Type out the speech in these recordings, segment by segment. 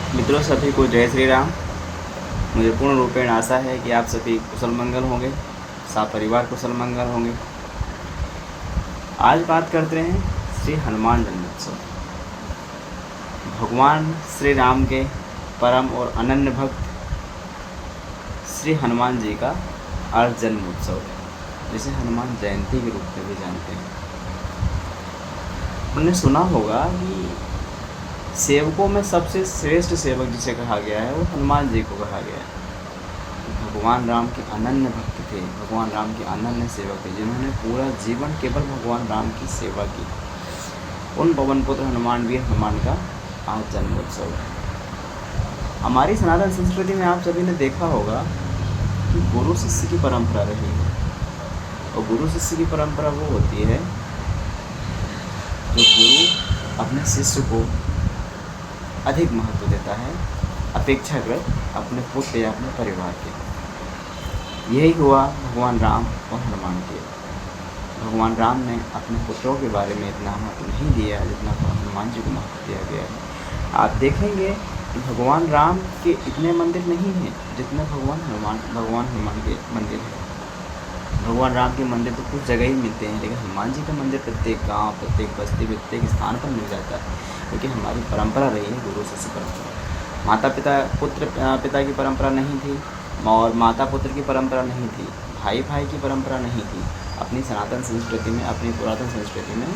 मित्रों, सभी को जय श्री राम। मुझे पूर्ण रूपेण आशा है कि आप सभी कुशल मंगल होंगे, सब परिवार कुशल मंगल होंगे। आज बात करते हैं श्री हनुमान जन्मोत्सव। भगवान श्री राम के परम और अनन्य भक्त श्री हनुमान जी का आज जन्मोत्सव है, जिसे हनुमान जयंती के रूप में भी जानते हैं। उन्होंने सुना होगा कि सेवकों में सबसे श्रेष्ठ सेवक जिसे कहा गया है वो हनुमान जी को कहा गया है। भगवान राम के अनन्य भक्त थे, भगवान राम के अनन्य सेवक थे, जिन्होंने पूरा जीवन केवल भगवान राम की सेवा की। उन पवन पुत्र हनुमान वीर हनुमान का आज जन्मोत्सव है। हमारी सनातन संस्कृति में आप सभी ने देखा होगा कि गुरु शिष्य की परंपरा रही है, और गुरु शिष्य की परंपरा वो होती है जो गुरु अपने शिष्य को अधिक महत्व देता है अपेक्षाकृत अपने पुत्र या अपने परिवार के। यही हुआ भगवान राम और हनुमान के। भगवान राम ने अपने पुत्रों के बारे में इतना महत्व नहीं दिया जितना हनुमान जी को महत्व दिया गया है। आप देखेंगे कि भगवान राम के इतने मंदिर नहीं हैं जितने भगवान हनुमान के मंदिर हैं। भगवान राम के मंदिर तो कुछ जगह ही मिलते हैं, लेकिन हनुमान जी का मंदिर प्रत्येक गांव, प्रत्येक बस्ती, प्रत्येक स्थान पर मिल जाता है, क्योंकि हमारी परंपरा रही है गुरु शिष्य परंपरा। माता पिता पुत्र पिता की परंपरा नहीं थी, और माता पुत्र की परंपरा नहीं थी, भाई भाई की परंपरा नहीं थी। अपनी सनातन संस्कृति में, अपनी पुरातन संस्कृति में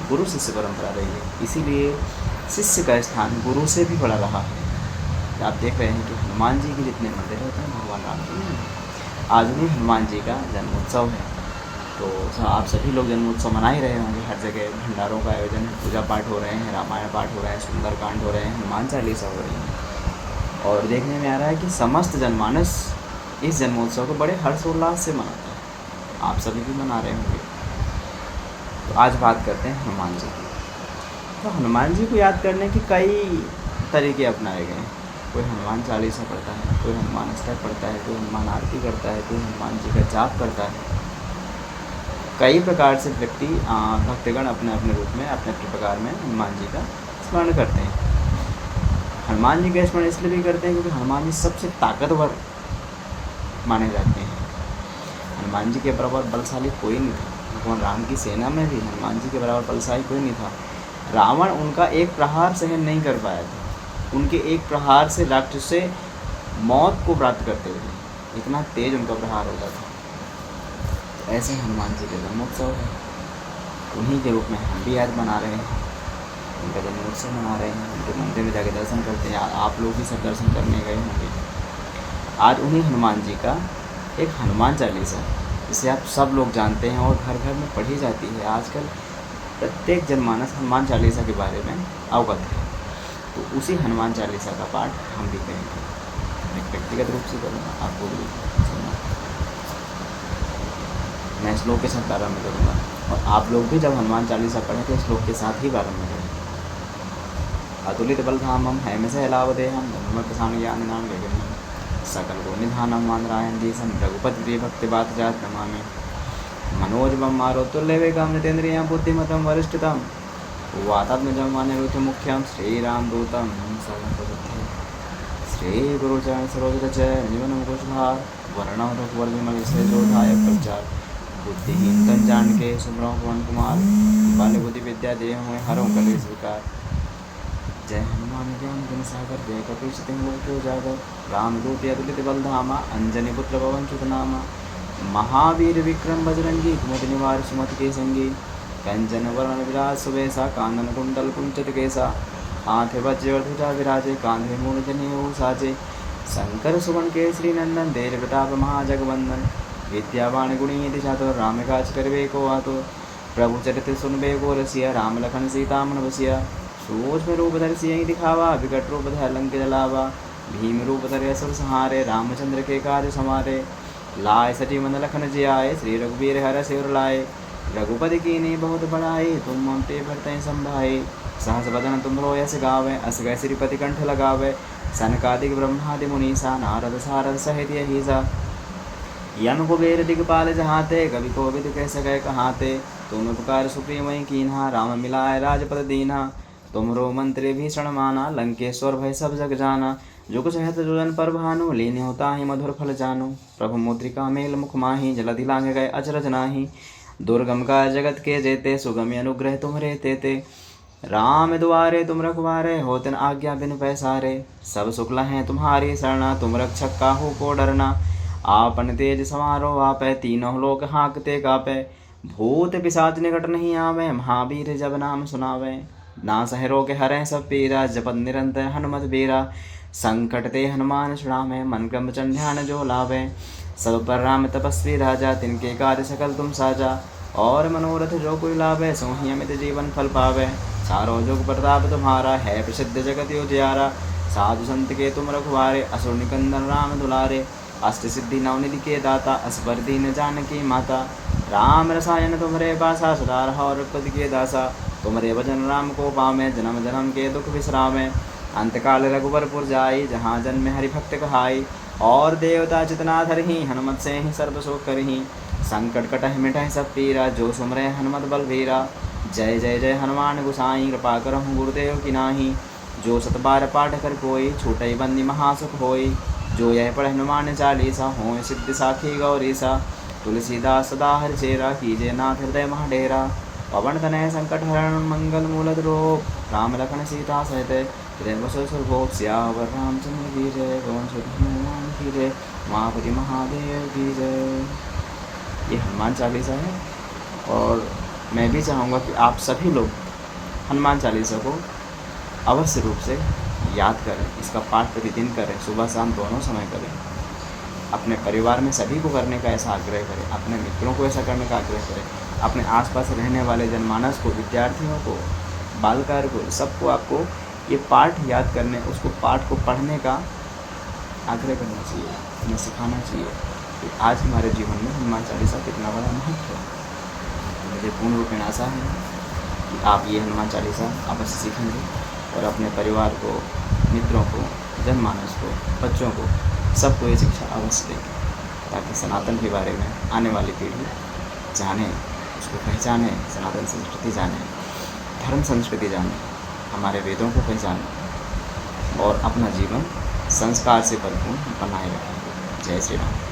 गुरु शिष्य परंपरा रही है। इसीलिए शिष्य का स्थान गुरु से भी बड़ा रहा है। आप देख रहे हैं कि हनुमान जी के जितने मंदिर होते हैं भगवान राम के नहीं। आज भी हनुमान जी का जन्मोत्सव है, तो आप सभी लोग जन्मोत्सव मना ही रहे होंगे। हर जगह भंडारों का आयोजन है, पूजा पाठ हो रहे हैं, रामायण पाठ हो रहा है, सुंदरकांड हो रहे हैं, हनुमान चालीसा हो रही है। और देखने में आ रहा है कि समस्त जनमानस इस जन्मोत्सव को बड़े हर्षोल्लास से मनाता है। आप सभी भी मना रहे होंगे। तो आज बात करते हैं हनुमान जी की। तो हनुमान जी को याद करने के कई तरीके अपनाए गए हैं। कोई हनुमान चालीसा पढ़ता है, कोई हनुमान अष्टक पढ़ता है, कोई हनुमान आरती करता है, कोई हनुमान जी का जाप करता है। कई प्रकार से व्यक्ति भक्तगण अपने अपने रूप में, अपने अपने प्रकार में हनुमान जी का स्मरण करते हैं। हनुमान जी का स्मरण इसलिए भी करते हैं क्योंकि हनुमान जी सबसे ताकतवर माने जाते हैं। हनुमान जी के बराबर बलशाली कोई नहीं था। भगवान राम की सेना में भी हनुमान जी के बराबर बलशाली कोई नहीं था। रावण उनका एक प्रहार सहन नहीं कर पाया था। उनके एक प्रहार से राक्षस से मौत को प्राप्त करते थे, इतना तेज उनका प्रहार होता था। तो ऐसे हनुमान जी का जन्मोत्सव है, उन्हीं के रूप में हम भी आज मना रहे हैं, उनका जन्मोत्सव मना रहे हैं। उनके मंदिर में जाके दर्शन करते हैं। आप लोग भी सब दर्शन करने गए होंगे। आज उन्हीं हनुमान जी का एक हनुमान चालीसा, जिसे आप सब लोग जानते हैं और घर घर में पढ़ी जाती है। आजकल प्रत्येक जनमानस हनुमान चालीसा के बारे में अवगत है। तो उसी हनुमान चालीसा का पाठ हम भी करेंगे। मैं व्यक्तिगत रूप से करूँगा, आपको भी सुनना। मैं श्लोक के साथ प्रारंभ करूँगा, और आप लोग भी जब हनुमान चालीसा पढ़ें तो श्लोक के साथ ही प्रारंभ करें। अतुलित बलधामम हैमशैलावदेहम धनुमत्प्रसाम ज्ञानिनाम वेगम सकल गुणनिधानम मानरायण देशम रघुपति प्रिय भक्ति बात जात नमामि मनोजवम मारोतुल्य वेगम नितेन्द्रियं बुद्धिमतं वरिष्ठतम वातात्मजं वानरुति मुख्यं श्रीरामदूतं शरणं श्री गुरुचरण सरोज जीवन कुशभार वर्णम रघुवर्धमल जोधाय प्रचार बुद्धिहीन तन जान के सुब्रह्म पवन कुमार बाल बुद्धि विद्या दे हुए हरों कले स्वीकार। जय हनुमान ज्ञान गुण सागर जय कपीश तिंह उजागर रामदूत अतुलित बलधामा अंजनी पुत्र पवन सुत नामा महावीर विक्रम बजरंगी कुमति निवार सुमति के संगी कंचन वरण विराज सुवेशा कानन कुंडल कुंचित केसा हाथ वज्र ध्वजा विराजे कांधे मूल जनेऊ साजे शंकर सुवन केसरी नंदन तेज प्रताप महाजगवंदन विद्यावान गुणी चातुर राम काज करवे को आतुर प्रभु चरित्र सुनबे को रसिया राम लखन सीता मन बसिया सूक्ष्म रूप धर सियहि दिखावा विकट रूप धर लंक जलावा भीम रूप धर असुर संहारे रामचंद्र के कार्य समारे लाए सची मन लखन जियाए श्री रघुवीर हर सिर लाए रघुपति कीन्ही बहुत बड़ाई तुम मम पे भरतहि संभाई सहस बदन तुम रो यस गावे अस गए श्रीपति कंठ लगावे सनकादिक ब्रह्मादि मुनीसा नारद सारद सहित यहीसा यम कुबेर दिगपाल जहाते कवि कोविद कह सकै कहाते तुम उपकार सुप्रीमहि कीन्हा राम मिलाए राजपद दीन्हा तुमरो मंत्री भीषण माना, लंकेश्वर भय सब जग जाना। जो कुछ है जो जन पर भानु, लीन होता ही मधुर फल जानु। प्रभु मुद्रिका मेल मुख माही, जलधि लांघ गए अचरज नाही। दुर्गम का जगत के जेते, सुगम अनुग्रह तुमरे तेते। राम दुआरे तुम रखवारे, होतन आज्ञा बिनु पैसारे। सब शुक्ल हैं तुम्हारी शरणा, तुम रक्षक काहू को डरना। आपन तेज समारो आपै, तीनों लोक हाँकते कापै। भूत पिशाच निकट नहीं आवे, महावीर जब नाम सुनावे। ना सहरो के हरें सब पीरा, जपत निरंतर हनुमत बीरा। संकट ते हनुमान छुड़ावे, मन क्रम ध्यान जो लावे। सब पर राम तपस्वी राजा, तिनके कार्य सकल तुम साजा। और मनोरथ जो कोई लावे, सोहि अमित जीवन फल पावे। चारों जुग प्रताप तुम्हारा, है प्रसिद्ध जगत उजियारा। साधु संत के तुम रखवारे, असुर निकंदन राम दुलारे। अष्ट सिद्धि नवनिधि के दाता, असबर दीन जानकी माता। राम रसायन तुम्हारे पासा, सदा रहो रघुपति के दासा। तुम्हारे भजन राम को पावे, जन्म जन्म के दुख विश्रामे। अंतकाल रघुबरपुर जाई, जहाँ जन्म हरि भक्त कहाई। और देवता जितना धरही, हनुमत से ही सर्व सुख करही। संकट कटह मिटह सब पीरा, जो सुमरे हनुमत बलवीरा। जय जय जय हनुमान गोसाई, कृपा करहु गुरुदेव की नाही। जो सत बार पाठ कर कोई, छूटई बंदी महासुख होई। जो यह पढ़ हनुमान चालीसा, होय सिद्धि साखी गौरीसा। तुलसीदास सदा हरिचेरा, कीजे नाथ हृदय महाडेरा। पवन तनय संकट हरण, मंगल मूलद रूप। राम लखन सीता सहित, हृदय बसो सुरभूप। सियावर रामचंद्र की जय, पवन सुत हनुमान की जय। उमापति महादेव की जय। ये हनुमान चालीसा है, और मैं भी चाहूँगा कि आप सभी लोग हनुमान चालीसा को अवश्य रूप से याद करें। इसका पाठ प्रतिदिन करें, सुबह शाम दोनों समय करें। अपने परिवार में सभी को करने का ऐसा आग्रह करें, अपने मित्रों को ऐसा करने का आग्रह करें। अपने आसपास रहने वाले जनमानस को, विद्यार्थियों को, बालकार को, सबको आपको ये पाठ याद करने, उसको पाठ को पढ़ने का आग्रह करना चाहिए, उन्हें सिखाना चाहिए कि आज हमारे जीवन में हनुमान चालीसा कितना बड़ा महत्व है। तो मुझे पूर्ण रूपेण आशा है कि आप ये हनुमान चालीसा अवश्य सीखेंगे और अपने परिवार को, मित्रों को, जनमानस को, बच्चों को, सबको ये शिक्षा अवश्य देंगे, ताकि सनातन के बारे में आने वाली पीढ़ी जाने, उसको पहचाने, सनातन संस्कृति जाने, धर्म संस्कृति जाने, हमारे वेदों को पहचाने और अपना जीवन संस्कार से परिपूर्ण बनाए रखें। जय श्री राम।